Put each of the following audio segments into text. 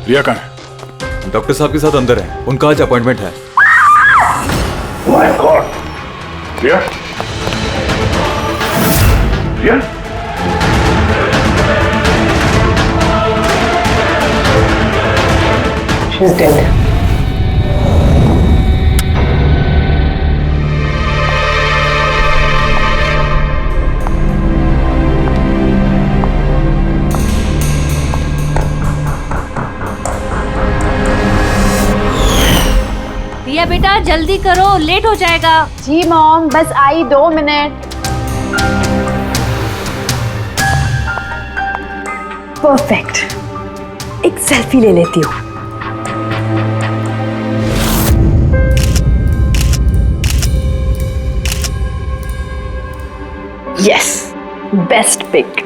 रिया कहाँ है? डॉक्टर साहब के साथ अंदर है, उनका आज अपॉइंटमेंट है। My god, Riya? Riya? She's dead. Riya बेटा जल्दी करो, लेट हो जाएगा। जी मॉम, बस आई 2 मिनट। परफेक्ट, एक सेल्फी ले लेती हूँ। Yes, best pic.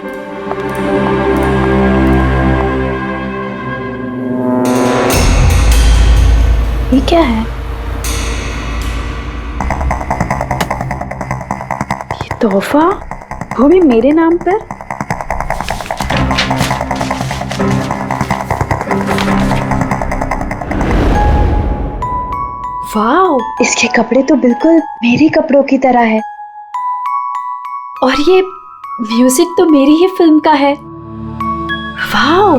ये क्या है? ये तोहफा, वो भी मेरे नाम पर। वाओ, इसके कपड़े तो बिल्कुल मेरे कपड़ों की तरह है। और ये म्यूजिक तो मेरी ही फिल्म का है। वाओ,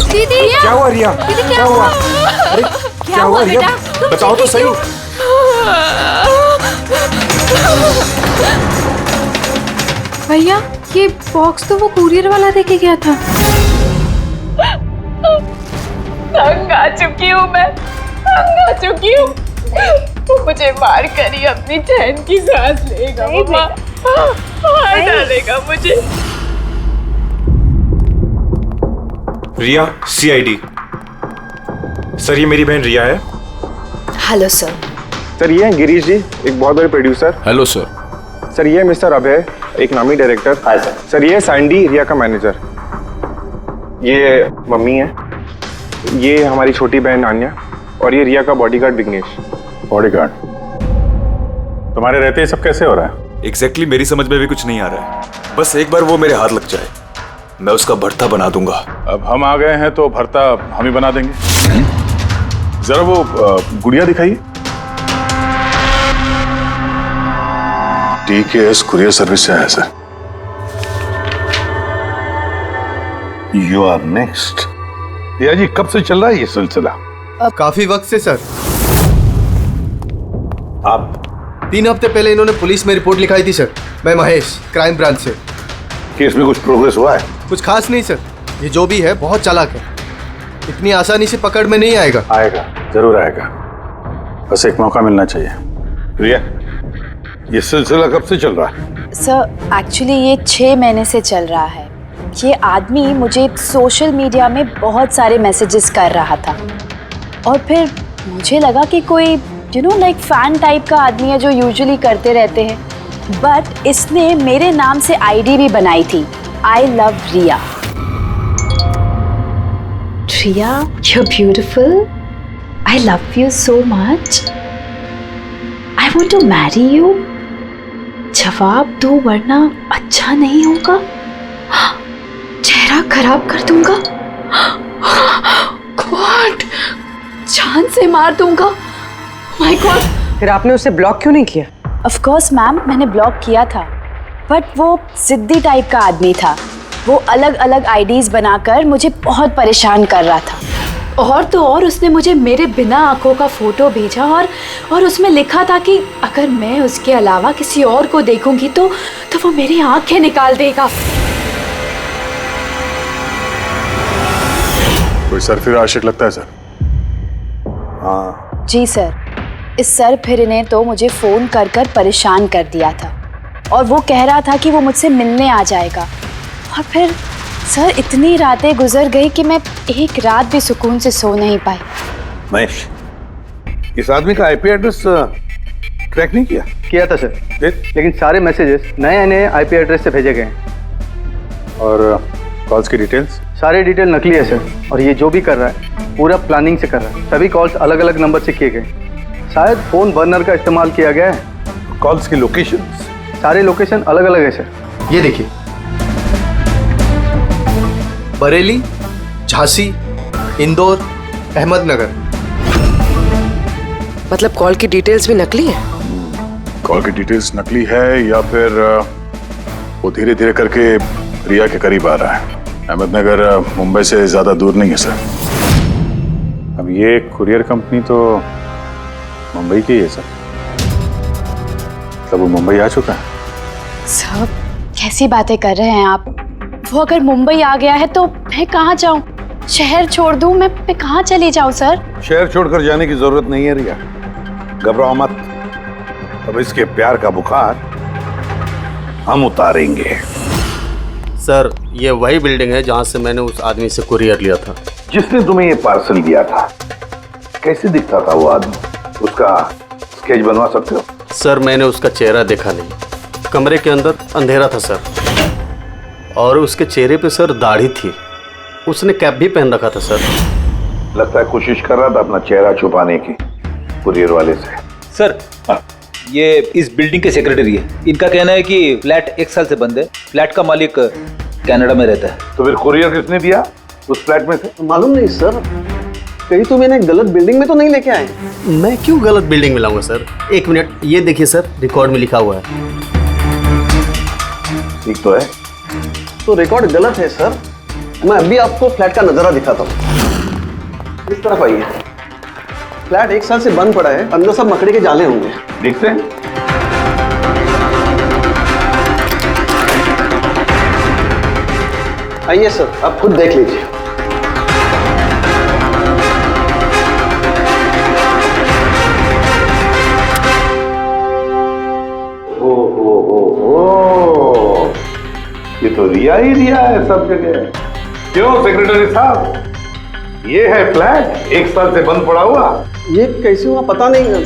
दीदी क्या हुआ रिया? क्या हुआ? अरे क्या हुआ रिया? बताओ तो सही। भैया, ये बॉक्स तो वो कुरियर वाला देके गया था। तंग आ चुकी हूँ मैं, तंग आ चुकी हूँ। वो मुझे मार कर ही अपनी चैन की सांस लेगा। मार डालेगा मुझे। रिया, CID। सर, ये मेरी बहन रिया है। Hello sir. सर, ये हैं गिरीश जी, एक बहुत बड़े प्रोड्यूसर। Hello sir. सर, ये है मिस्टर अभय, एक नामी डायरेक्टर। Hi sir. सर, ये है सैंडी, रिया का मैनेजर। ये मम्मी है, ये हमारी छोटी बहन आन्या, और ये रिया का बॉडीगार्ड विघ्नेश। बॉडीगार्ड? तुम्हारे रहते ही सब कैसे हो रहा है? एग्जैक्टली मेरी समझ में भी कुछ नहीं आ रहा है। बस एक बार वो मेरे हाथ लग जाए, मैं उसका भर्ता बना दूंगा। अब हम आ गए हैं तो भर्ता हम ही बना देंगे। जरा वो गुड़िया दिखाइए। DKS कुरियर सर्विस से आया sir. You are next. Riya ji, कब से चल रहा है ये सिलसिला? काफी वक्त से सर। आप 3 हफ्ते पहले इन्होंने पुलिस में रिपोर्ट लिखाई थी सर। मैं महेश, क्राइम ब्रांच से। केस में कुछ प्रोग्रेस हुआ है? कुछ खास नहीं सर, ये जो भी है बहुत चालाक है, इतनी आसानी से पकड़ में नहीं आएगा। आएगा, जरूर आएगा, बस एक मौका मिलना चाहिए। रिया, ये सिलसिला कब से चल रहा है? सर, एक्चुअली ये 6 महीने से चल रहा है। ये आदमी मुझे सोशल मीडिया में बहुत सारे मैसेजेस कर रहा था, और फिर मुझे लगा कि कोई लाइक फैन टाइप का आदमी है जो यूजुअली करते रहते हैं। बट इसने मेरे नाम से ID भी बनाई थी, I love Riya. Riya, you're beautiful. I love you so much. I want to marry you. जवाब दो वरना अच्छा नहीं होगा, चेहरा खराब कर दूंगा। गॉड, जान से मार दूंगा। My God. फिर आपने उसे ब्लॉक क्यों नहीं किया? ऑफ कोर्स मैम, मैंने ब्लॉक किया था, बट वो जिद्दी टाइप का आदमी था। वो अलग अलग IDs बनाकर मुझे बहुत परेशान कर रहा था। और तो और उसने मुझे मेरे बिना आंखों का फोटो भेजा, और उसमें लिखा था कि अगर मैं उसके अलावा किसी और को देखूंगी तो वो मेरी आंखें निकाल देगा। कोई सरफिरा आशिक लगता है सर। हाँ। जी सर, इस सर फिर ने तो मुझे फ़ोन कर कर परेशान कर दिया था, और वो कह रहा था कि वो मुझसे मिलने आ जाएगा। और फिर सर, इतनी रातें गुजर गई कि मैं एक रात भी सुकून से सो नहीं पाई। महेश, इस आदमी का IP एड्रेस ट्रैक नहीं किया? किया था सर, लेकिन सारे मैसेजेस नए नए IP एड्रेस से भेजे गए हैं। और कॉल्स की डिटेल्स? सारे डिटेल नकली है सर, और ये जो भी कर रहा है पूरा प्लानिंग से कर रहा है। सभी कॉल्स अलग अलग नंबर से किए गए, शायद फोन बर्नर का इस्तेमाल किया गया है। कॉल्स की लोकेशन? सारे लोकेशन अलग अलग है सर। ये देखिए, बरेली, झांसी, इंदौर, अहमदनगर। मतलब कॉल की डिटेल्स भी नकली है? कॉल की डिटेल्स नकली है या फिर वो धीरे धीरे करके रिया के करीब आ रहा है। अहमदनगर मुंबई से ज्यादा दूर नहीं है सर। अब ये कुरियर कंपनी तो मुंबई की है सर। तब वो मुंबई आ चुका है। सर कैसी बातें कर रहे हैं आप? वो अगर मुंबई आ गया है तो मैं कहाँ जाऊँ? शहर छोड़ दूँ? मैं कहाँ चली जाऊँ सर? शहर छोड़कर जाने की जरूरत नहीं है रिया, घबराओ मत। अब इसके प्यार का बुखार हम उतारेंगे। सर ये वही बिल्डिंग है जहाँ से मैंने उस आदमी से कुरियर लिया था। जिसने तुम्हें ये पार्सल दिया था, कैसे दिखता था वो आदमी? उसका स्केच बनवा सकते हो? सर मैंने उसका चेहरा देखा नहीं, कमरे के अंदर अंधेरा था सर, और उसके चेहरे पे सर दाढ़ी थी। उसने कैप भी पहन रखा था सर। लगता है कोशिश कर रहा था अपना चेहरा छुपाने की कुरियर वाले से। सर ये इस बिल्डिंग के सेक्रेटरी है। इनका कहना है कि फ्लैट 1 साल से बंद है। फ्लैट का मालिक कनाडा में रहता है। तो फिर कुरियर किसने दिया उस फ्लैट में से? मालूम नहीं सर, कहीं तो मैंने गलत बिल्डिंग में तो नहीं लेके आए। मैं क्यों गलत बिल्डिंग में लाऊंगा सर? एक मिनट, ये देखिए सर, रिकॉर्ड में लिखा हुआ है। ठीक तो है? तो रिकॉर्ड गलत है सर। मैं अभी आपको फ्लैट का नजारा दिखाता हूँ। इस तरफ आइए। फ्लैट 1 साल से बंद पड़ा है, अंदर सब मकड़ी के जाले होंगे। देखते हैं। आइए सर, आप खुद देख लीजिए। ओ, ये तो रिया ही रिया है सब जगह। क्यों सेक्रेटरी साहब, ये है फ्लैट 1 साल से बंद पड़ा हुआ? ये कैसे हुआ पता नहीं।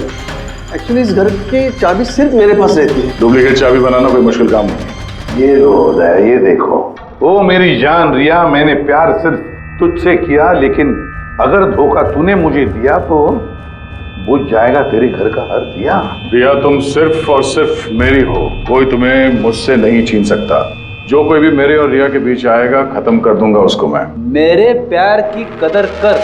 एक्चुअली इस घर की चाबी सिर्फ मेरे पास रहती है। डुप्लीकेट चाबी बनाना कोई मुश्किल काम नहीं। ये रोज है, ये देखो। ओ मेरी जान रिया, मैंने प्यार सिर्फ तुझसे किया, लेकिन अगर धोखा तूने मुझे दिया तो बुझ जाएगा तेरे घर का हर दिया। रिया तुम सिर्फ और सिर्फ मेरी हो, कोई तुम्हें मुझसे नहीं छीन सकता। जो कोई भी मेरे और रिया के बीच आएगा खत्म कर दूंगा उसको मैं। मेरे प्यार की कदर कर,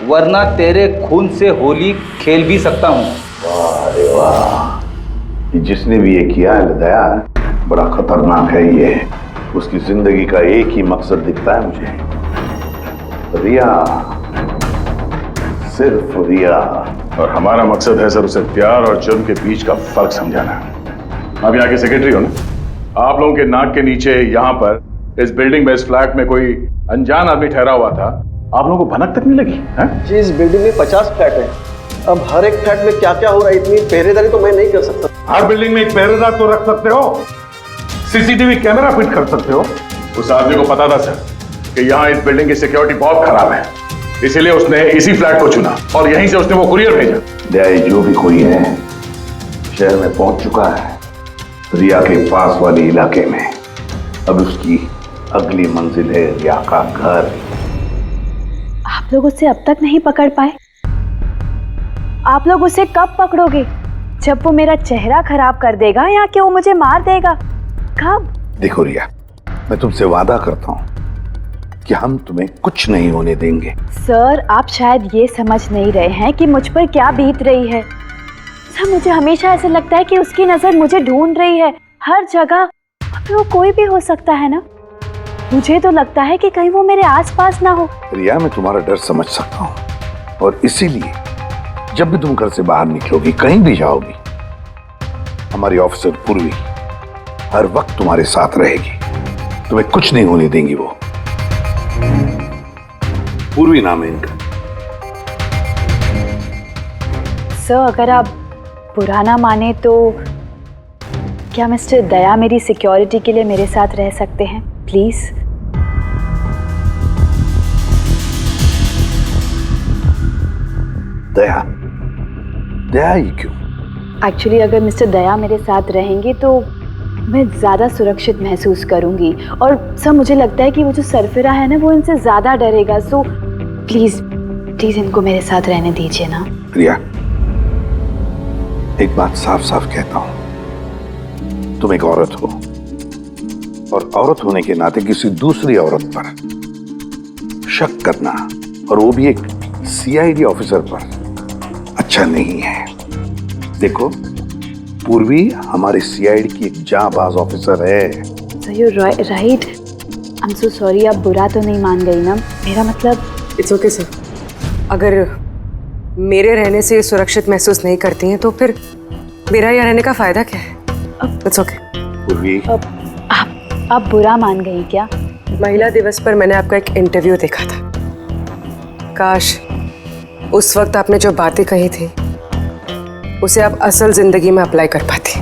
वरना तेरे खून से होली खेल भी सकता हूँ। वाह रे वाह, जिसने भी ये किया है दया, बड़ा खतरनाक है ये। उसकी जिंदगी का एक ही मकसद दिखता है मुझे, रिया, सिर्फ रिया। और हमारा मकसद है सर उसे प्यार और जुर्म के बीच का फर्क समझाना। आप यहाँ के सेक्रेटरी हो ना? आप लोगों के नाक के नीचे यहाँ पर इस बिल्डिंग में, इस फ्लैट में कोई अनजान आदमी ठहरा हुआ था। आप लोगों को भनक तक नहीं लगी है? जी, इस बिल्डिंग में 50 फ्लैट है। अब हर एक फ्लैट में क्या क्या हो रहा है, इतनी पहरेदारी तो मैं नहीं कर सकता। हर बिल्डिंग में एक पहरेदार तो रख सकते हो, सीसीटीवी कैमरा फिट कर सकते हो। उस आदमी को पता था सर कि यहाँ इस बिल्डिंग की सिक्योरिटी बहुत खराब है, इसीलिए उसने इसी फ्लैट को चुना और यहीं से उसने वो कुरियर भेजा। दया, जो भी कोई है शहर में पहुंच चुका है, रिया के पास वाले इलाके में। अब उसकी अगली मंजिल है रिया का घर। आप लोग उसे अब तक नहीं पकड़ पाए? आप लोग उसे कब पकड़ोगे? जब वो मेरा चेहरा खराब कर देगा या कि वो मुझे मार देगा? कब? देखो रिया, मैं तुमसे वादा करता हूँ कि हम तुम्हें कुछ नहीं होने देंगे। सर आप शायद ये समझ नहीं रहे हैं कि मुझ पर क्या बीत रही है। सर मुझे हमेशा ऐसा लगता है कि उसकी नजर मुझे ढूंढ रही है हर जगह। फिर वो कोई भी हो सकता है ना? मुझे तो लगता है कि कहीं वो मेरे आसपास ना हो। रिया, मैं तुम्हारा डर समझ सकता हूँ, और इसीलिए जब भी तुम घर से बाहर निकलोगी, कहीं भी जाओगी, हमारी ऑफिसर पूर्वी हर वक्त तुम्हारे साथ रहेगी। तुम्हें कुछ नहीं होने देंगी वो। पूर्वी नाम है इनका। सर अगर आप बुरा ना माने तो क्या मिस्टर दया मेरी सिक्योरिटी के लिए मेरे साथ रह सकते हैं प्लीज? दया? दया ही क्यों? एक्चुअली अगर मिस्टर दया मेरे साथ रहेंगे तो मैं ज़्यादा सुरक्षित महसूस करूंगी। और सर मुझे लगता है कि वो जो सरफिरा है ना वो इनसे ज़्यादा डरेगा। सो प्लीज़ प्लीज़ इनको मेरे साथ रहने दीजिए ना। रिया, एक बात साफ साफ कहता हूं, तुम एक औरत हो और औरत होने के नाते किसी दूसरी औरत पर शक करना, और वो भी एक सीआईडी ऑफिसर पर, अच्छा नहीं है। देखो, पूर्वी हमारे सीआईडी की एक जांबाज ऑफिसर है। Sir you right. I am so sorry. आप बुरा तो नहीं मान गई ना? मेरा मतलब इट्स ओके सर। अगर मेरे रहने से सुरक्षित महसूस नहीं करती हैं तो फिर मेरा यहाँ रहने का फायदा क्या है? It's okay. पूर्वी, आप बुरा मान गई क्या? महिला दिवस पर मैंने आपका एक इंटरव्यू देखा था। काश उस वक्त आपने जो बातें कही थी उसे आप असल जिंदगी में अप्लाई कर पाती।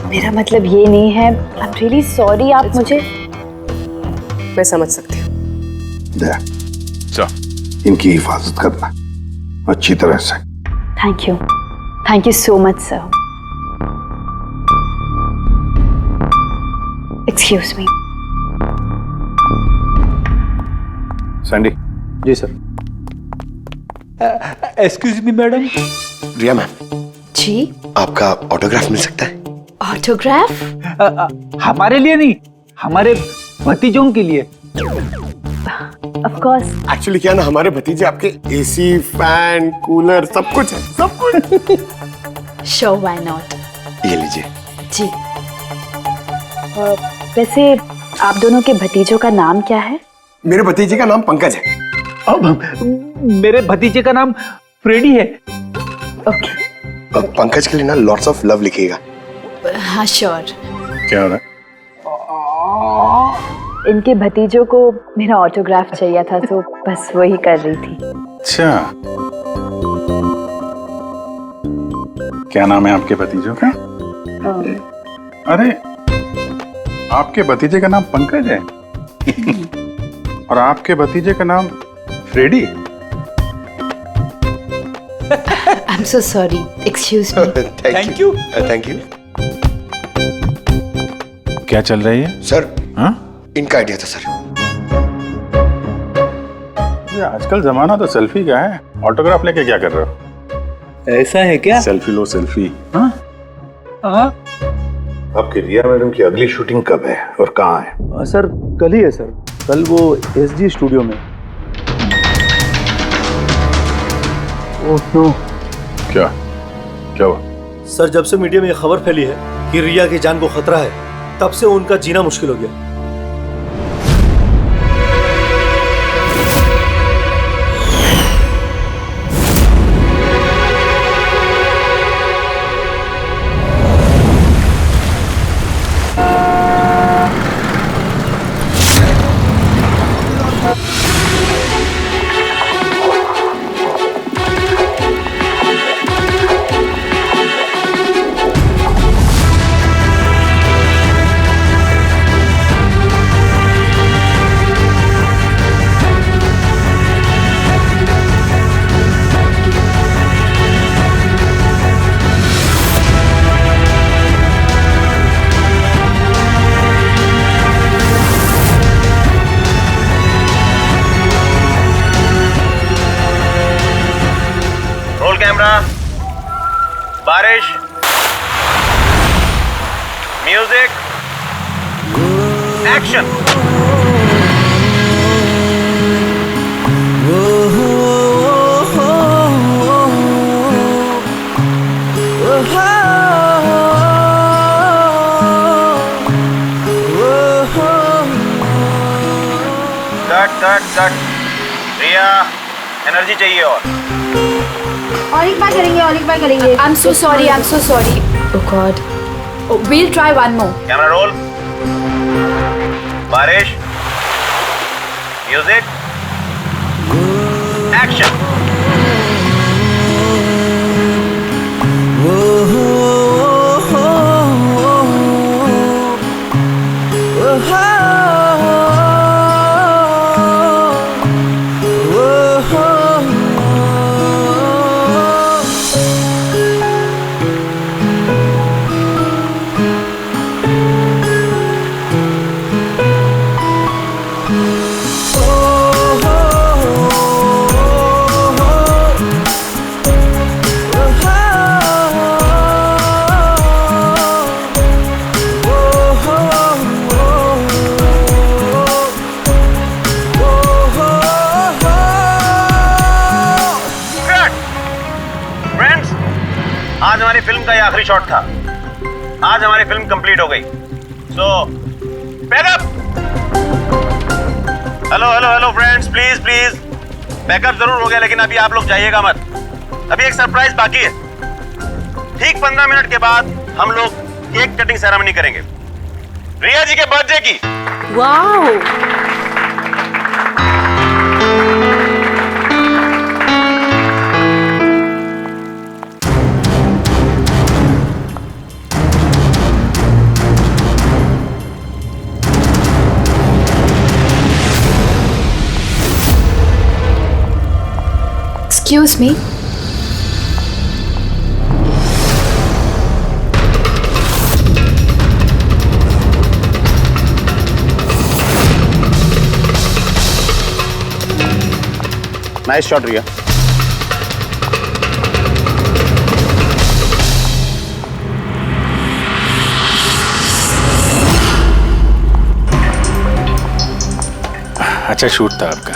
मेरा मतलब ये नहीं है। आई एम रियली सॉरी। आप मुझे मैं समझ सकती हूँ। इनकी हिफाजत करना अच्छी तरह से। Thank you so much sir. Excuse me. Sandy. Ji sir. Excuse me madam. Riya ma'am ji, आपका ऑटोग्राफ मिल सकता है? ऑटोग्राफ? हमारे लिए नहीं, हमारे भतीजों के लिए। Of course. एक्चुअली क्या ना, हमारे भतीजे आपके एसी, फैन, कूलर सब कुछ है, सब कुछ। Sure, why not. ये लीजिए। जी। वैसे आप दोनों के भतीजों का नाम क्या है? मेरे भतीजे का नाम पंकज है। अब मेरे भतीजे का नाम फ्रेडी है। ओके। पंकज के लिए ना लॉट्स ऑफ लव लिखिएगा। हाँ श्योर। क्या हो रहा है? इनके भतीजों को मेरा ऑटोग्राफ चाहिए था तो बस वही कर रही थी। अच्छा, क्या नाम है आपके भतीजों का? अरे, आपके भतीजे का नाम पंकज है और आपके भतीजे का नाम Freddie. I am so sorry, excuse me. Thank you. Thank you. क्या चल रही है सर? हाँ? इनका आइडिया था सर। ये आजकल जमाना तो सेल्फी का है, ऑटोग्राफ लेके क्या कर रहे हो? ऐसा है क्या? सेल्फी लो सेल्फी। हाँ? आपकी रिया मैडम की अगली शूटिंग कब है और कहाँ है? सर कल ही है सर, कल वो एसजी स्टूडियो में। Oh no. क्या हुआ? सर जब से मीडिया में ये खबर फैली है कि रिया की जान को खतरा है, तब से उनका जीना मुश्किल हो गया। बारिश, म्यूजिक, एक्शन। कट। रिया, एनर्जी चाहिए और एक बार करेंगे। I'm so sorry. Oh God. Oh, we'll try one more. Camera roll. बारिश, म्यूजिक, एक्शन। आज हमारी फिल्म का ये आखिरी शॉट था। आज हमारी फिल्म कंप्लीट हो गई। So pack up. Hello hello hello friends, please please pack up जरूर हो गया, लेकिन अभी आप लोग जाइएगा मत। अभी एक सरप्राइज बाकी है। ठीक 15 मिनट के बाद हम लोग केक कटिंग सेरेमनी करेंगे रिया जी के बर्थडे की। Wow, excuse me, nice shot Riya. अच्छा शूट था आपका।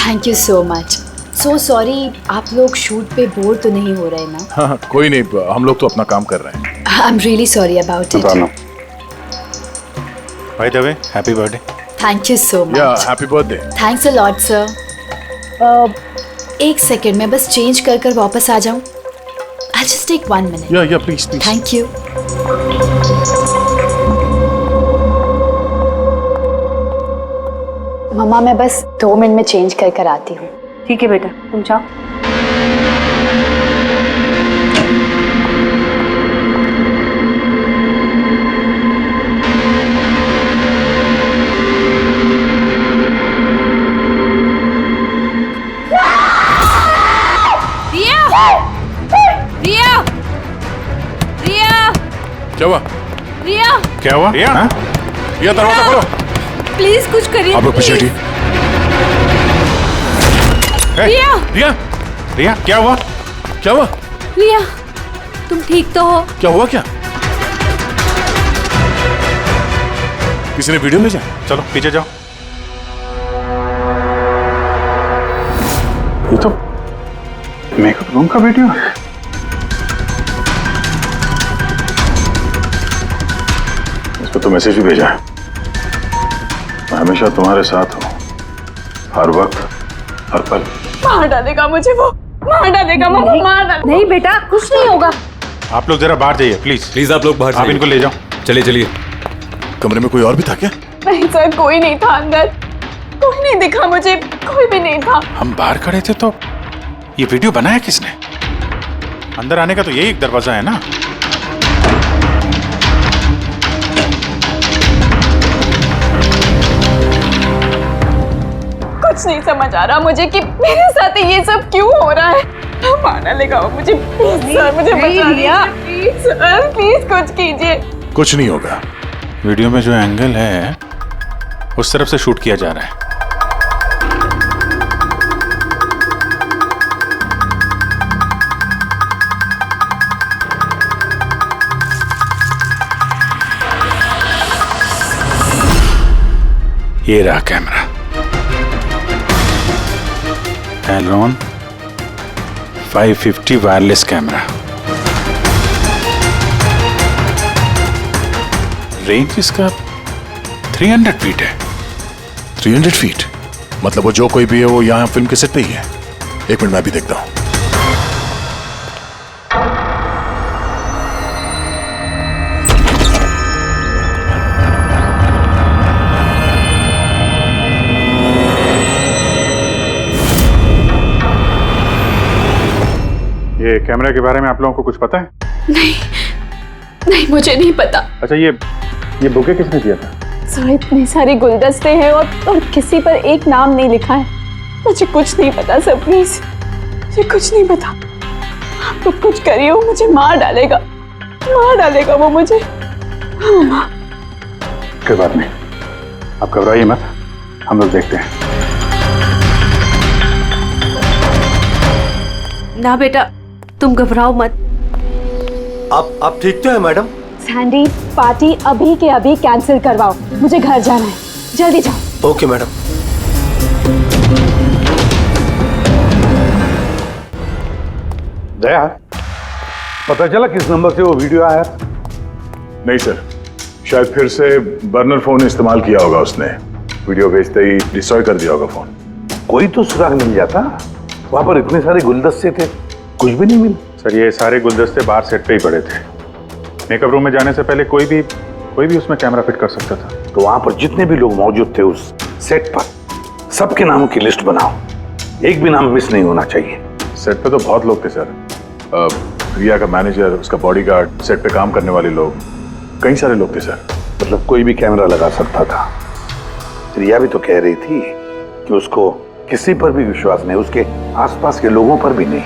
Thank you so much. So sorry, आप लोग शूट पे बोर तो नहीं हो रहे ना? हाँ कोई नहीं, हम लोग तो अपना काम कर रहे हैं। I am really sorry about it. By the way, happy birthday. Thank you so much. या happy birthday. Thanks a lot sir. एक सेकेंड, मैं बस चेंज कर कर वापस आ जाऊं। I just take 1 minute. या प्लीज प्लीज। Thank you. मम्मा मैं बस 2 मिनट में चेंज कर कर आती हूँ। ठीक है बेटा, तुम जाओ। रिया, रिया, क्या हुआ? रिया, क्या हुआ? रिया, रिया दरवाजा खोलो। प्लीज कुछ करिए। आप लोग पीछे हटिए। रिया, रिया, रिया क्या हुआ? क्या हुआ? रिया, तुम ठीक तो हो? क्या हुआ? क्या किसी ने वीडियो भेजा? चलो पीछे जाओ। ये तो मेकअप रूम का वीडियो है। इस पर तो मैसेज भी भेजा है, मैं हमेशा तुम्हारे साथ हूँ, हर वक्त हर पल। मार डालेगा मुझे वो, मार डालेगा मम्मा, मार डालेगा। नहीं बेटा, कुछ नहीं होगा। आप लोग जरा बाहर जाइए प्लीज। प्लीज आप लोग बाहर आप जाइए। इनको ले जाओ। चलिए चलिए। कमरे में कोई और भी था क्या? नहीं सर, कोई नहीं था अंदर, कोई नहीं दिखा मुझे, कोई भी नहीं था। हम बाहर खड़े थे तो ये वीडियो बनाया किसने? अंदर आने का तो यही एक दरवाजा है ना। कुछ नहीं समझ आ रहा मुझे कि मेरे साथ ये सब क्यों हो रहा है। मार डालेगा वो मुझे। प्लीज सर, मुझे बचा लिया। प्लीज सर, प्लीज कुछ कीजिए। कुछ नहीं होगा। वीडियो में जो एंगल है उस तरफ से शूट किया जा रहा है। ये रहा कैमरा, एलोन 550 वायरलेस कैमरा। रेंज इसका 300 फीट है। 300 फीट? मतलब वो जो कोई भी है वो यहाँ फिल्म के सेट पे ही है। एक मिनट मैं भी देखता हूँ। ये कैमरा के बारे में आप लोगों को कुछ पता है? नहीं नहीं, मुझे नहीं पता। अच्छा ये बुके किसने दिया था? सर इतने सारे गुलदस्ते हैं और किसी पर एक नाम नहीं लिखा है। मुझे कुछ नहीं पता सर, प्लीज मुझे कुछ नहीं पता। आप तो कुछ करिए, वो मुझे मार डालेगा वो मुझे। कोई बात नहीं, आप घबराइए मत, हम लोग देखते हैं। ना बेटा, तुम घबराओ मत। आप ठीक तो है मैडम? सैंडी, पार्टी अभी के अभी कैंसिल करवाओ, मुझे घर जाना है, जल्दी जाओ। Okay madam. दया, पता चला किस नंबर से वो वीडियो आया? नहीं सर, शायद फिर से बर्नर फोन इस्तेमाल किया होगा उसने। वीडियो भेजते ही डिस्ट्रॉय कर दिया होगा फोन। कोई तो सुराग मिल जाता। वहां पर इतने सारे गुलदस्ते थे, कुछ भी नहीं मिला। सर ये सारे गुलदस्ते बाहर सेट पे ही पड़े थे। मेकअप रूम में जाने से पहले कोई भी उसमें कैमरा फिट कर सकता था। तो वहां पर जितने भी लोग मौजूद थे उस सेट पर, सबके नामों की लिस्ट बनाओ। एक भी नाम मिस नहीं होना चाहिए। सेट पे तो बहुत लोग थे सर। रिया का मैनेजर, उसका बॉडीगार्ड, सेट पे काम करने वाले लोग, कई सारे लोग थे सर। मतलब कोई भी कैमरा लगा सकता था। रिया भी तो कह रही थी कि उसको किसी पर भी विश्वास नहीं, उसके आसपास के लोगों पर भी नहीं।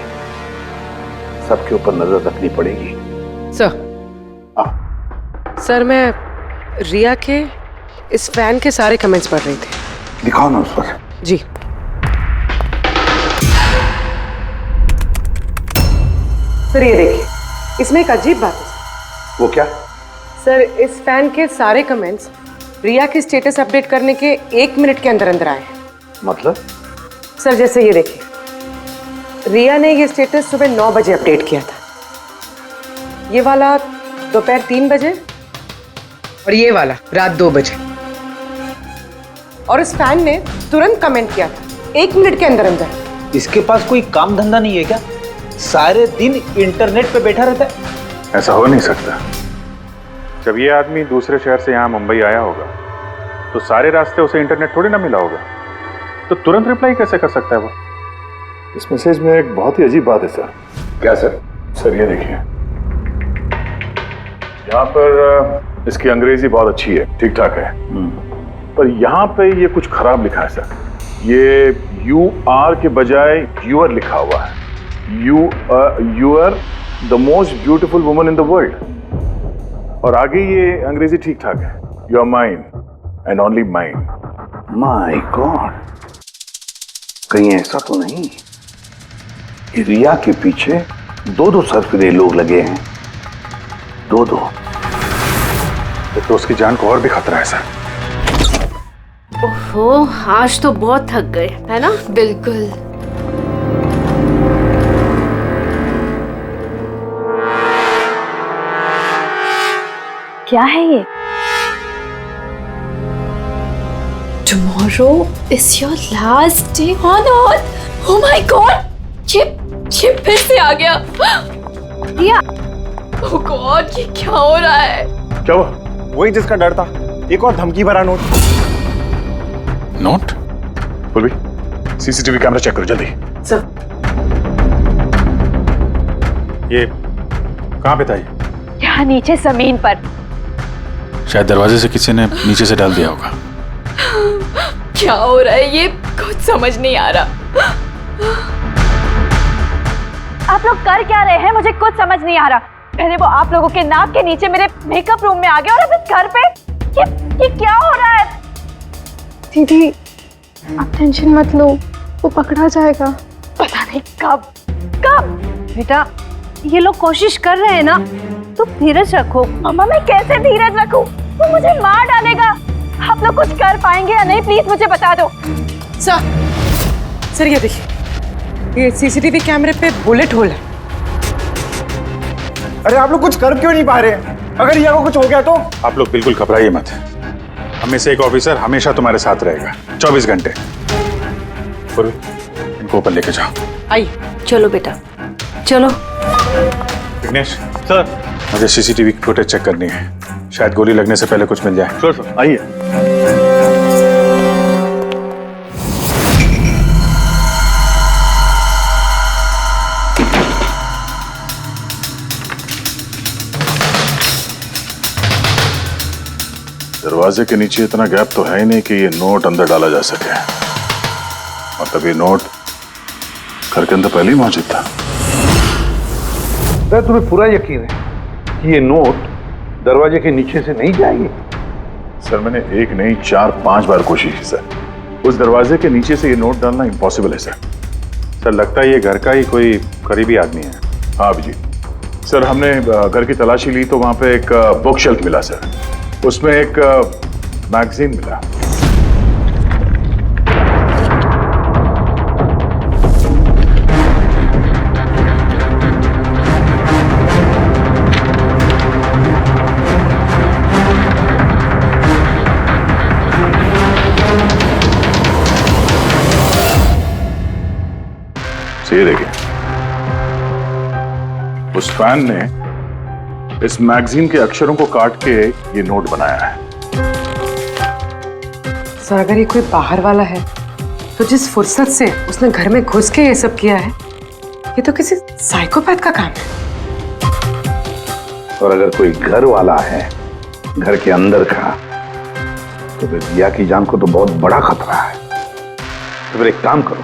सबके ऊपर नजर रखनी पड़ेगी। सर मैं रिया के इस फैन के सारे कमेंट्स पढ़ रही थी। दिखाओ ना उस पर। जी। सर ये देखिए, इसमें एक अजीब बात है। वो क्या? सर इस फैन के सारे कमेंट्स रिया के स्टेटस अपडेट करने के 1 मिनट के अंदर अंदर आए हैं। मतलब? सर जैसे ये देखिए, रिया ने ये स्टेटस सुबह 9 बजे अपडेट किया था, ये वाला दोपहर 3 बजे और ये वाला रात 2 बजे। और इस फैन ने तुरंत कमेंट किया था 1 मिनट के अंदर अंदर। इसके पास कोई काम धंधा नहीं है क्या? सारे दिन इंटरनेट पे बैठा रहता है। ऐसा हो नहीं सकता। जब ये आदमी दूसरे शहर से यहाँ मुंबई आया होगा तो सारे रास्ते उसे इंटरनेट थोड़ी ना मिला होगा, तो तुरंत रिप्लाई कैसे कर सकता है वो? इस मैसेज में एक बहुत ही अजीब बात है सर। क्या सर? सर ये देखिए, यहाँ पर इसकी अंग्रेजी बहुत अच्छी है, ठीक ठाक है, पर यहाँ पे ये कुछ खराब लिखा है सर। ये यू आर के बजाय यूर लिखा हुआ है। You are the most beautiful woman in the world. और आगे ये अंग्रेजी ठीक ठाक है, you are mine and only mine. My god, कहीं ऐसा तो नहीं कि रिया के पीछे 2 सरफिरे लोग लगे हैं? 2। तो उसकी जान को और भी खतरा है सर। ओहो, आज तो बहुत थक गए, है ना? बिल्कुल। क्या है ये? Tomorrow is your last day on earth. Oh my God! ये फिर से आ गया। रिया, oh God, ये क्या हो रहा है? क्या हुआ? वही जिसका डर था, एक और धमकी भरा नोट। नोट? बोल भी, सीसीटीवी कैमरा चेक करो जल्दी। सर ये कहाँ पे था ये? यहाँ नीचे जमीन पर। शायद दरवाजे से किसी ने नीचे से डाल दिया होगा। क्या हो रहा है ये? कुछ समझ नहीं आ रहा। आप लोग कर क्या रहे हैं? मुझे कुछ समझ नहीं आ रहा। पहले वो आप लोगों के नाक के नीचे मेरे मेकअप रूम में आ गया और अब इस घर पे ये क्या हो रहा है? दीदी आप टेंशन मत लो, वो पकड़ा जाएगा। पता नहीं कब। बेटा ये लोग कोशिश कर रहे हैं ना, तो धीरज रखो। मम्मा मैं कैसे धीरज रखूं? वो मुझे मार डालेगा। आप लोग कुछ कर पाएंगे या नहीं, प्लीज मुझे बता दो। सर ये देखिए, ये सीसीटीवी कैमरे पे बुलेट होल है। अरे आप लोग कुछ कर क्यों नहीं पा रहे? अगर रिया को कुछ हो गया तो? आप लोग बिल्कुल घबराइए मत। हमें से एक ऑफिसर हमेशा तुम्हारे साथ रहेगा 24 घंटे। इनको ऊपर लेके जाओ। आइए। चलो बेटा, चलो। विघ्नेश सर, मुझे सीसीटीवी फुटेज चेक करनी है, शायद गोली लगने से पहले कुछ मिल जाए। सर आइए। दरवाजे के नीचे इतना गैप तो है ही नहीं कि ये नोट अंदर डाला जा सके, और तब ये नोट घर के अंदर पहले ही मौजूद था। सर तुम्हें पूरा यकीन है कि ये नोट दरवाजे के नीचे से नहीं जाएगी? सर मैंने 1 नहीं 4-5 बार कोशिश की सर। उस दरवाजे के नीचे से ये नोट डालना इम्पॉसिबल है सर। सर लगता है ये घर का ही कोई करीबी आदमी है। हाँ अभिजीत सर, हमने घर की तलाशी ली तो वहां पे एक बुक शेल्फ मिला सर, उसमें एक मैगजीन मिला। उस फैन ने इस मैगजीन के अक्षरों को काट के ये नोट बनाया है। सर अगर ये कोई बाहर वाला है तो जिस फुर्सत से उसने घर में घुस के ये सब किया है, ये तो किसी साइकोपैथ का काम है। और अगर कोई घर वाला है, घर के अंदर का, तो फिर रिया की जान को तो बहुत बड़ा खतरा है। तो फिर एक काम करो,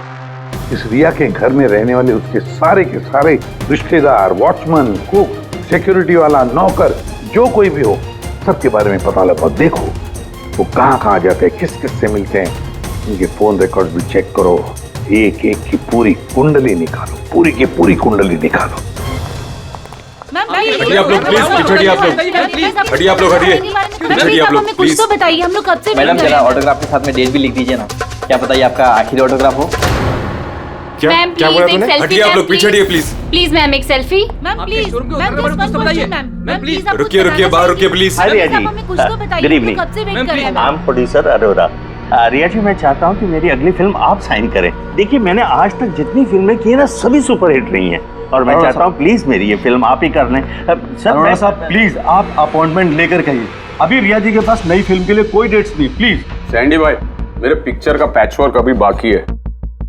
इस रिया के घर में रहने वाले उसके सारे के सारे रिश्तेदार, वॉचमैन, कुक, सिक्योरिटी वाला, नौकर, जो कोई भी हो, सबके बारे में पता लगाओ। देखो वो कहाँ जाते हैं, किस किस से मिलते हैं, इनके फोन रिकॉर्ड भी चेक करो। एक एक की पूरी कुंडली निकालो, पूरी की पूरी कुंडली निकालो। हटिए आप लोग प्लीज, हटिए आप लोग, हटिए आप लोग, हटिए आप लोग प्लीज। तो बताइए, हम लोग कब से मैडम जरा ऑटोग्राफ के साथ में डेट भी लिख दीजिए ना। क्या पता ये आपका आखिरी ऑटोग्राफ हो। क्या बोला तूने? हटिए आप लोग, पीछे हटिए प्लीज। प्लीज मैम एक selfie. Ma'am please, ma'am please रुकिए बाहर रुकिए please. Hi Riya ji, good evening. I am producer Arora. Riya ji, मैं चाहता हूँ कि मेरी अगली फिल्म आप साइन करें। देखिए मैंने आज तक जितनी फिल्में की है ना, सभी सुपरहिट रही हैं, और मैं चाहता हूँ प्लीज मेरी ये फिल्म आप ही कर लें। सर साहब प्लीज आप अपॉइंटमेंट लेकर कहिए। अभी रिया जी के पास नई फिल्म के लिए कोई डेट्स नहीं। प्लीज सैंडी भाई, मेरे पिक्चर का पैचवर्क अभी बाकी है,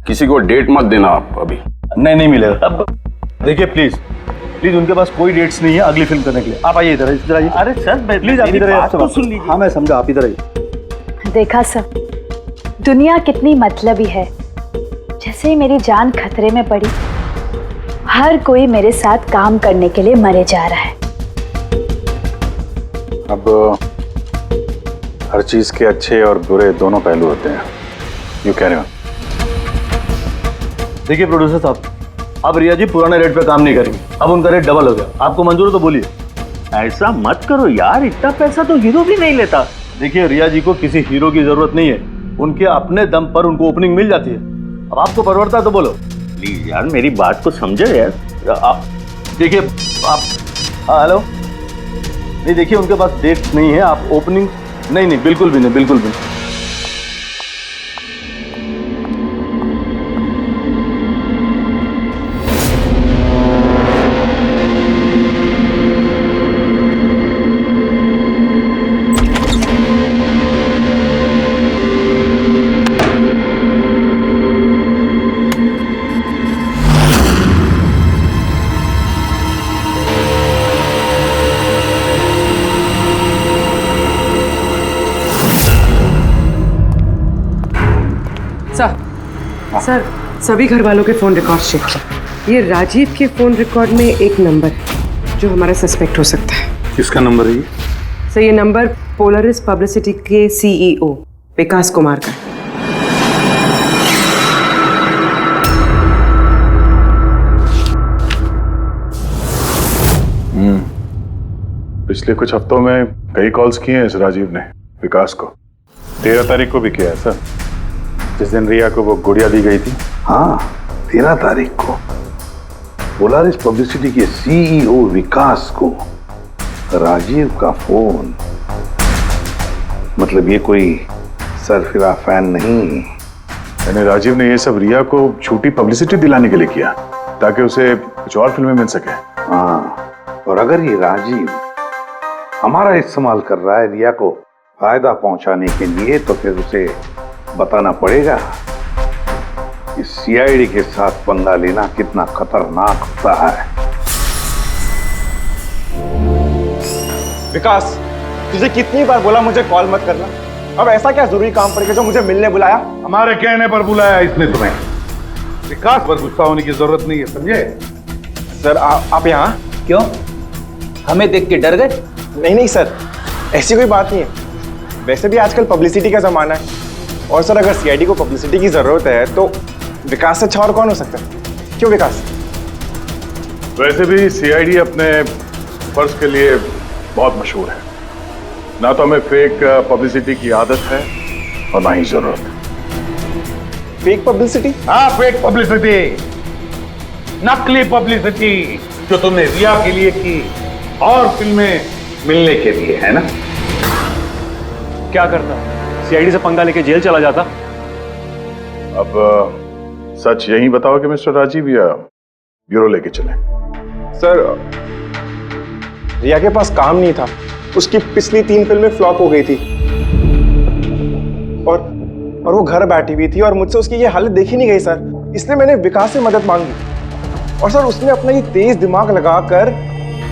किसी को डेट मत देना आप अभी। नहीं मिलेगा। देखिए प्लीज उनके पास कोई डेट्स नहीं है अगली फिल्म करने के लिए। आप आइए इधर आइए। अरे सर प्लीज आप इधर आइए। हाँ मैं समझा, आप इधर आइए। देखा सब, दुनिया कितनी मतलबी है। जैसे ही मेरी जान खतरे में पड़ी, हर कोई मेरे साथ काम करने के लिए मरे जा रहा है। अब हर चीज के अच्छे और बुरे दोनों पहलू होते हैं। यू कह रहे हो? देखिए प्रोड्यूसर साहब, अब रिया जी पुराने रेट पे काम नहीं करेंगे, अब उनका रेट डबल हो गया। आपको मंजूर है तो बोलिए। ऐसा मत करो यार, इतना पैसा तो हीरो भी नहीं लेता। देखिए रिया जी को किसी हीरो की जरूरत नहीं है, उनके अपने दम पर उनको ओपनिंग मिल जाती है। अब आपको परवड़ता है तो बोलो। प्लीज यार मेरी बात को समझो यार। आप देखिए आप, हेलो, नहीं देखिए उनके पास डेट नहीं है। आप ओपनिंग नहीं बिल्कुल भी नहीं, बिल्कुल भी नहीं। सर सभी घर वालों के फोन रिकॉर्ड चेक किए। ये राजीव के फोन रिकॉर्ड में एक नंबर है जो हमारा सस्पेक्ट हो सकता है। किसका नंबर है ये? सर ये नंबर पोलरिस पब्लिसिटी के सीईओ विकास कुमार का है। पिछले कुछ हफ्तों में कई कॉल्स किए हैं इस राजीव ने विकास को। 13 तारीख को भी किया है सर, जिस दिन रिया को वो गुड़िया दी गई थी। हाँ 13 तारीख को पोलारिस पब्लिसिटी के सीईओ विकास को राजीव का फोन। मतलब ये कोई सरफिरा फैन नहीं। यानी राजीव ने ये सब रिया को झूठी पब्लिसिटी दिलाने के लिए किया ताकि उसे कुछ और फिल्में मिल सके। हाँ, और अगर ये राजीव हमारा इस्तेमाल कर रहा है रिया को फायदा पहुंचाने के लिए, तो फिर उसे बताना पड़ेगा कि सीआईडी के साथ पंगा लेना कितना खतरनाक होता है। विकास, तुझे कितनी बार बोला मुझे कॉल मत करना। अब ऐसा क्या जरूरी काम पड़ गया जो मुझे मिलने बुलाया? हमारे कहने पर बुलाया इसने तुम्हें। विकास पर गुस्सा होने की जरूरत नहीं है, समझे? सर आप यहाँ क्यों? हमें देख के डर गए? नहीं सर, ऐसी कोई बात नहीं है। वैसे भी आजकल पब्लिसिटी का जमाना है, और सर अगर सीआईडी को पब्लिसिटी की जरूरत है तो विकास से अच्छा और कौन हो सकता है? क्यों विकास? वैसे भी सीआईडी अपने फर्ज के लिए बहुत मशहूर है। ना तो हमें फेक पब्लिसिटी की आदत है और ना ही जरूरत। Fake publicity? हाँ फेक पब्लिसिटी, नकली पब्लिसिटी जो तुमने रिया के लिए की और फिल्में मिलने के लिए, है ना? क्या करता? सीआईडी से पंगा लेके जेल चला जाता। अब सच यही बताओ कि मिस्टर राजीव या ब्यूरो लेके चले। सर रिया के पास काम नहीं था, उसकी पिछली 3 फिल्में फ्लॉप हो गई थी और वो घर बैठी हुई थी और मुझसे उसकी ये हालत देखी नहीं गई सर, इसलिए मैंने विकास से मदद मांगी और सर उसने अपना ये तेज दिमाग लगाकर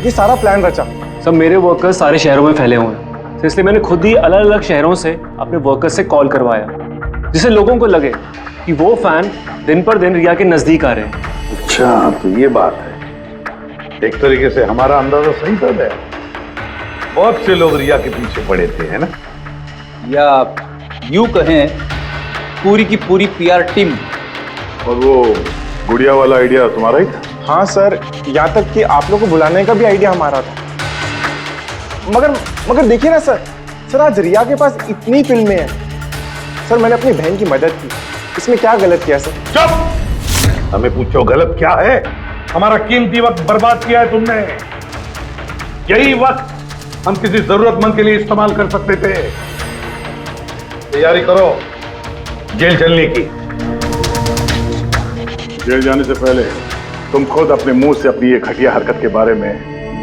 ये सारा प्लान रचा। सब मेरे वर्कर्स सारे शहरों में फैले हुए हैं, तो इसलिए मैंने खुद ही अलग अलग शहरों से अपने वर्कर्स से कॉल करवाया, जिससे लोगों को लगे कि वो फैन दिन पर दिन रिया के नजदीक आ रहे हैं। अच्छा, तो ये बात है। एक तरीके से हमारा अंदाजा सही था। बहुत से लोग रिया के पीछे पड़े थे, है ना? या यूं कहें पूरी की पूरी पीआर टीम। और वो गुड़िया वाला आइडिया तुम्हारा ही था? हाँ सर, यहाँ तक कि आप लोगों को बुलाने का भी आइडिया हमारा था। मगर देखिए ना सर आज रिया के पास इतनी फिल्में हैं सर, मैंने अपनी बहन की मदद की, इसमें क्या गलत किया सर? चुप! हमें पूछो गलत क्या है? हमारा कीमती वक्त बर्बाद किया है तुमने। यही वक्त हम किसी जरूरतमंद के लिए इस्तेमाल कर सकते थे। तैयारी करो जेल चलने की। जेल जाने से पहले तुम खुद अपने मुंह से अपनी ये घटिया हरकत के बारे में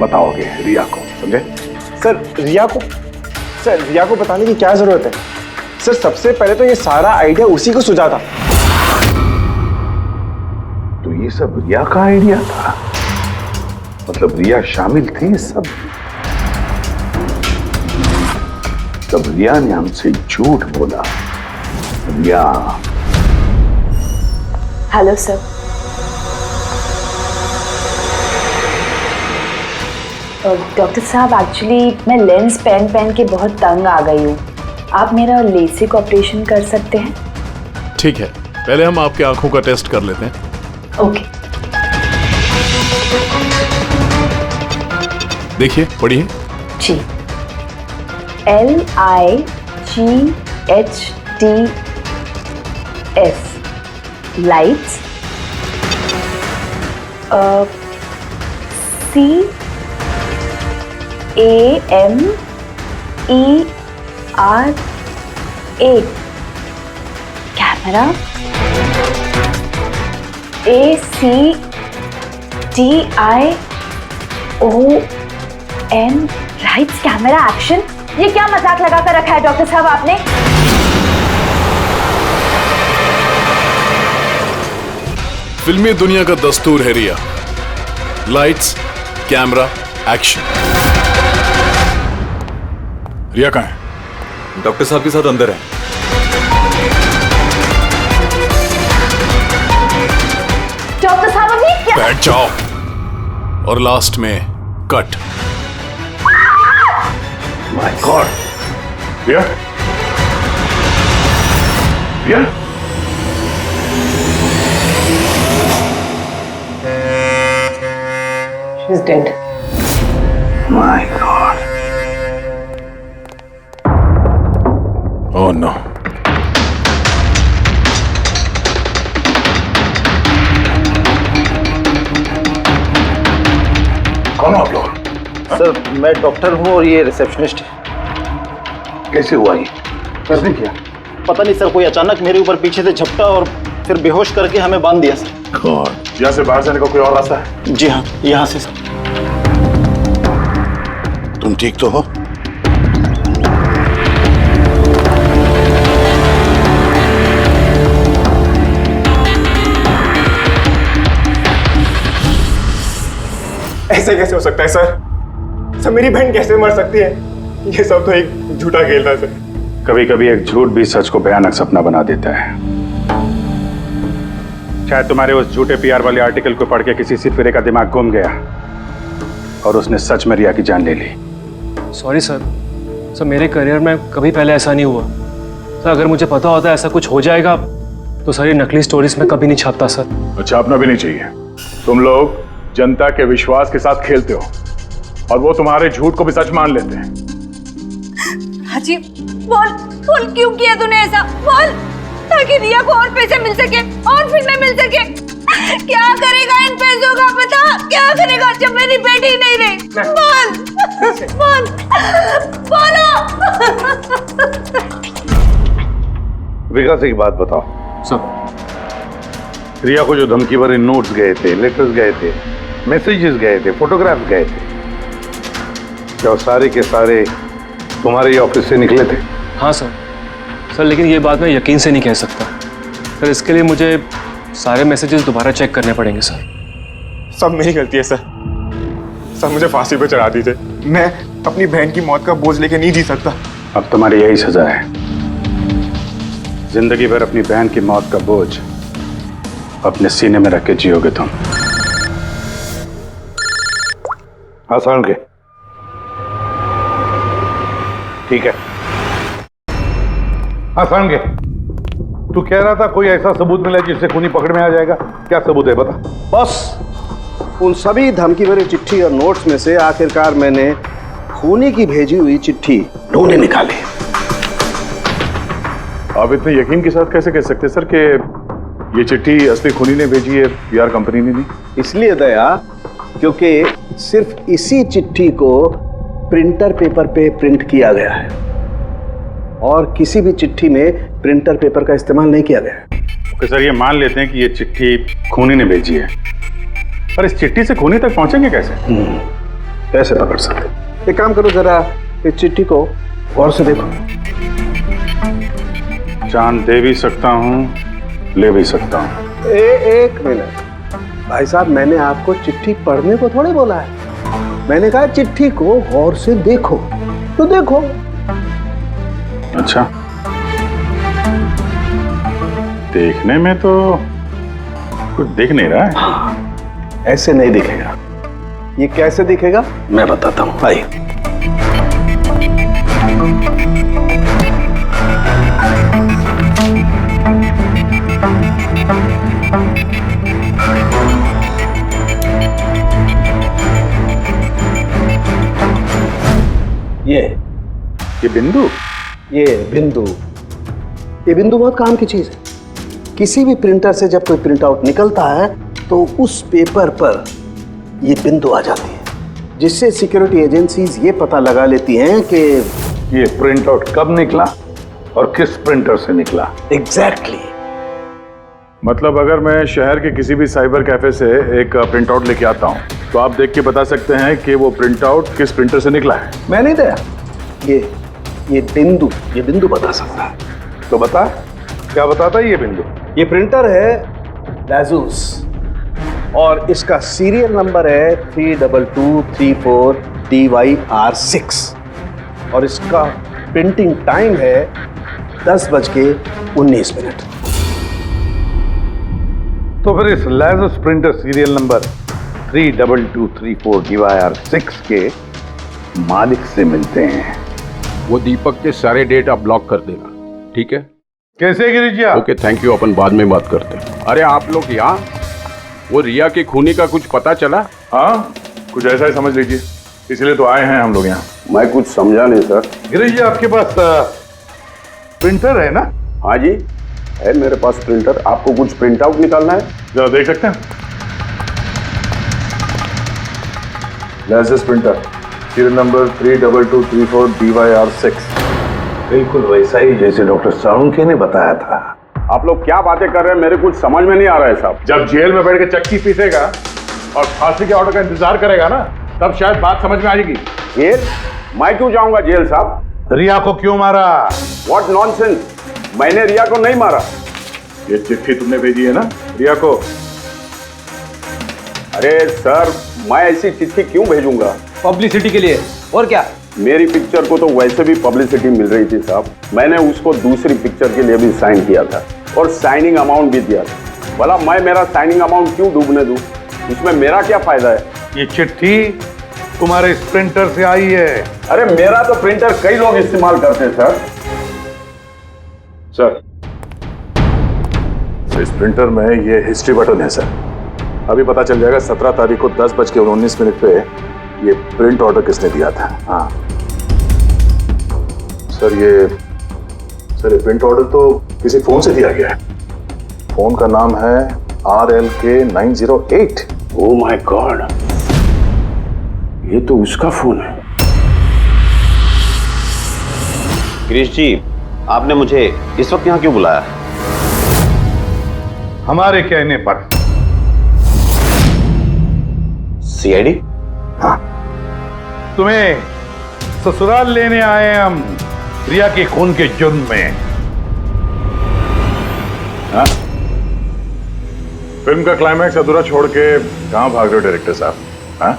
बताओगे रिया को, समझे? सर रिया को बताने की क्या जरूरत है सर? सबसे पहले तो ये सारा आइडिया उसी को सुझा था। तो ये सब रिया का आइडिया था? मतलब रिया शामिल थी इस सब? तब रिया ने हमसे झूठ बोला। रिया। Hello sir. डॉक्टर साहब, एक्चुअली मैं लेंस पहन के बहुत तंग आ गई हूँ। आप मेरा लेसिक ऑपरेशन कर सकते हैं? ठीक है, पहले हम आपकी आंखों का टेस्ट कर लेते हैं। ओके। देखिए, पढ़िए। जी। LIGHTS lights. CAMERA camera. ACTION lights camera action. ये क्या मजाक लगा कर रखा है डॉक्टर साहब आपने? फिल्मी दुनिया का दस्तूर है रिया, लाइट्स कैमरा एक्शन। रिया कहाँ है? डॉक्टर साहब के साथ अंदर है। डॉक्टर साहब अभी क्या? बैठ जाओ। और लास्ट में cut. My god. Riya? Riya? She's dead. My God. Oh no. कौन हो आप लोग? सर मैं डॉक्टर हूँ और ये रिसेप्शनिस्ट है। कैसे हुआ ये? किसने किया? पता नहीं सर, कोई अचानक मेरे ऊपर पीछे से झपटा और फिर बेहोश करके हमें बांध दिया सर। यहाँ से बाहर जाने का कोई और रास्ता है? जी हाँ, यहाँ से सर। तुम ठीक तो हो? ऐसे कैसे हो सकता है सर? मेरी बहन कैसे मर सकती है? ये सब तो एक झूठा खेल था सर। कभी कभी एक झूठ भी सच को भयानक सपना बना देता है। शायद तुम्हारे उस झूठे पीआर वाले आर्टिकल को पढ़ के किसी सिरफिरे का दिमाग घूम गया और उसने सच में रिया की जान ले ली। सॉरी सर, मेरे करियर में कभी पहले ऐसा नहीं हुआ सर। अगर मुझे पता होता ऐसा कुछ हो जाएगा तो सारी नकली स्टोरीज में कभी नहीं छापता सर। छापना भी नहीं चाहिए। तुम लोग जनता के विश्वास के साथ खेलते हो और वो तुम्हारे झूठ को भी सच मान लेते हैं। राजीव, बोल क्यों किया तूने ऐसा? बोल, ताकि रिया को और पैसे मिल सके और फिल्में मिल सके। क्या करेगा इन पैसों का? पता क्या करेगा जब मेरी बेटी ही नहीं रही? बोलो। विकास एक बात बताओ सर। रिया को जो धमकी भरे नोट्स गए थे, लेटर्स गए थे, मैसेजेस गए थे, फोटोग्राफ गए थे, क्या वो सारे के सारे तुम्हारे ही ऑफिस से निकले थे? हाँ सर। सर लेकिन ये बात मैं यकीन से नहीं कह सकता सर, इसके लिए मुझे सारे मैसेजेस दोबारा चेक करने पड़ेंगे सर। सब मेरी गलती है सर। सब मुझे फांसी पे चढ़ा दीजिए। मैं अपनी बहन की मौत का बोझ लेके नहीं जी सकता। अब तुम्हारी यही सजा है, जिंदगी भर अपनी बहन की मौत का बोझ अपने सीने में रख के जियोगे तुम। हाँ सारण के, ठीक है। हाँ सारण के, तू कह रहा था कोई ऐसा सबूत मिला जिससे खूनी पकड़ में आ जाएगा, क्या सबूत है बता? बस उन सभी धमकी भरे चिट्ठी और नोट्स में से आखिरकार मैंने खूनी की भेजी हुई चिट्ठी ढूंढे निकाली। आप इतने यकीन के साथ कैसे कह सकते सर कि ये चिट्ठी असली खूनी ने भेजी है, पीआर कंपनी ने नहीं? इसलिए दया, क्योंकि सिर्फ इसी चिट्ठी को प्रिंटर पेपर पे प्रिंट किया गया है और किसी भी चिट्ठी में प्रिंटर पेपर का इस्तेमाल नहीं किया गया है। ओके सर, ये मान लेते हैं कि ये चिट्ठी खूनी ने भेजी है, पर इस चिट्ठी से खूनी तक पहुंचेंगे कैसे? कैसे पकड़ सकते? एक काम करो, जरा इस चिट्ठी को गौर से देखो। जान दे भी सकता हूँ, ले भी सकता हूँ। एक मिनट भाई साहब, मैंने आपको चिट्ठी पढ़ने को थोड़े बोला है, मैंने कहा चिट्ठी को गौर से देखो। तो देखो। अच्छा, देखने में तो कुछ दिख नहीं रहा है। ऐसे नहीं दिखेगा। ये कैसे दिखेगा मैं बताता हूं, आइए। ये बिंदु, ये बिंदु बहुत काम की चीज है। किसी भी प्रिंटर से जब कोई प्रिंट आउट निकलता है तो उस पेपर पर ये बिंदु आ जाती है, जिससे सिक्योरिटी एजेंसीज ये पता लगा लेती हैं कि ये प्रिंट आउट कब निकला और किस प्रिंटर से निकला। एग्जैक्टली। मतलब अगर मैं शहर के किसी भी साइबर कैफे से एक प्रिंट आउट लेके आता हूँ तो आप देख के बता सकते हैं कि वो प्रिंट आउट किस प्रिंटर से निकला है? मैं नहीं दया, ये बिंदु बता सकता है। तो बता, क्या बताता है ये बिंदु? ये प्रिंटर है लाजूस और इसका सीरियल नंबर है 32234 DYR6 और इसका प्रिंटिंग टाइम है 10:19। तो फिर इस लाजूस प्रिंटर सीरियल नंबर 32234 DYR6 के मालिक से मिलते हैं। वो दीपक के सारे डेटा ब्लॉक कर देना, ठीक है? कैसे गिरीश जी? ओके, थैंक यू, अपन बाद में बात करते हैं। अरे आप लोग यहाँ, वो रिया के खूनी का कुछ पता चला? हाँ, कुछ ऐसा ही समझ लीजिए, इसलिए तो आए हैं हम लोग यहाँ। मैं कुछ समझा नहीं सर। गिरीश जी, आपके पास प्रिंटर है ना? हाँ जी है मेरे पास प्रिंटर। आपको कुछ प्रिंट आउट निकालना है? जरा देख सकते हैं। Licence printer serial number 32234 DYR6, बिल्कुल वैसा ही जैसे डॉक्टर साळुंखे ने बताया था। आप लोग क्या बातें कर रहे हैं, मेरे कुछ समझ में नहीं आ रहा है साहब। जब जेल में बैठ के चक्की पीसेगा और फांसी के ऑर्डर का इंतजार करेगा ना, तब शायद बात समझ में आ जाएगी। जेल? मैं क्यों जाऊंगा जेल साहब? रिया को क्यों मारा? व्हाट नॉनसेंस, मैंने रिया को नहीं मारा। ये चिट्ठी तुमने भेजी है ना रिया को? अरे सर, मैं ऐसी चिट्ठी क्यों भेजूंगा? पब्लिसिटी के लिए, और क्या? मेरी पिक्चर को तो वैसे भी पब्लिसिटी मिल रही थी साहब। मैंने उसको दूसरी पिक्चर के लिए भी साइन किया था और साइनिंग अमाउंट भी दिया था। भला मैं मेरा साइनिंग अमाउंट क्यों डूबने दूं? इसमें मेरा क्या फायदा है? ये चिट्ठी तुम्हारे इस प्रिंटर से आई है। अरे मेरा तो प्रिंटर कई लोग इस्तेमाल करते हैं सर। सर, इस प्रिंटर में ये हिस्ट्री बटन है सर। अभी पता चल जाएगा 17 तारीख को 10:19 पे ये प्रिंट ऑर्डर किसने दिया था। हाँ सर, ये प्रिंट ऑर्डर तो किसी फोन से दिया गया है। फोन का नाम है RLK908। ओह माय गॉड, ये तो उसका फोन है। गिरीश जी, आपने मुझे इस वक्त यहाँ क्यों बुलाया? हमारे कहने पर सीआईडी? हाँ। तुम्हें ससुराल लेने आए हम रिया के खून के जुर्म में। हाँ? फिल्म का क्लाइमैक्स अधूरा छोड़ के कहां भाग रहे हो डायरेक्टर साहब? हाँ?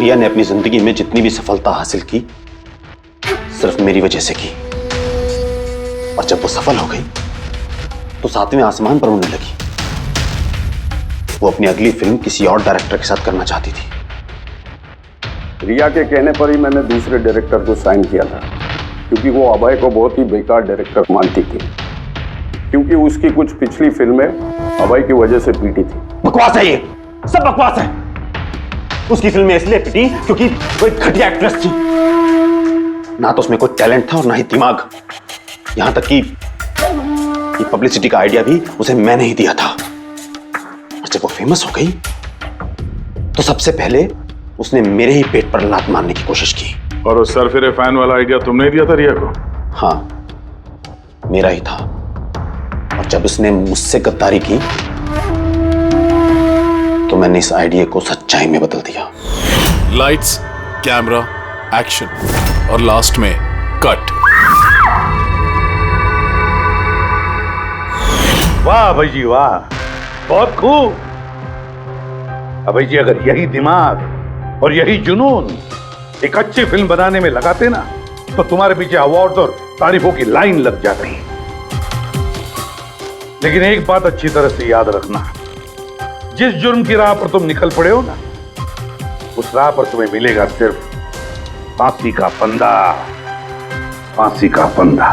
रिया ने अपनी जिंदगी में जितनी भी सफलता हासिल की सिर्फ मेरी वजह से की, और जब वो सफल हो गई तो सातवें आसमान पर उड़ने लगी। वो अपनी अगली फिल्म किसी और डायरेक्टर के साथ करना चाहती थी। रिया के कहने पर ही मैंने दूसरे डायरेक्टर को साइन किया था, क्योंकि वो अभय को बहुत ही बेकार डायरेक्टर मानती थी, क्योंकि उसकी कुछ पिछली फिल्में अभय की वजह से पीटी थी। बकवास है, ये सब बकवास है। उसकी फिल्में इसलिए पिटी क्योंकि वो एक घटिया एक्ट्रेस थी। ना तो उसमें कोई टैलेंट था और ना ही दिमाग। यहां तक कि पब्लिसिटी का आइडिया भी उसे मैंने ही दिया था। और जब वो फेमस हो गई तो सबसे पहले उसने मेरे ही पेट पर लात मारने की कोशिश की। और उस सरफिरे फैन वाला आइडिया तुमने ही दिया था रिया को? हाँ, मेरा ही था। और जब उसने मुझसे गद्दारी की तो मैंने इस आइडिया को सच्चाई में बदल दिया। लाइट्स, कैमरा, एक्शन और लास्ट में कट। वाह अभय जी वाह, बहुत खूब। अभय जी, अगर यही दिमाग और यही जुनून एक अच्छी फिल्म बनाने में लगाते ना तो तुम्हारे पीछे अवार्ड और तारीफों की लाइन लग जाती। लेकिन एक बात अच्छी तरह से याद रखना, जिस जुर्म की राह पर तुम निकल पड़े हो ना, उस राह पर तुम्हें मिलेगा सिर्फ फांसी का फंदा, फांसी का फंदा।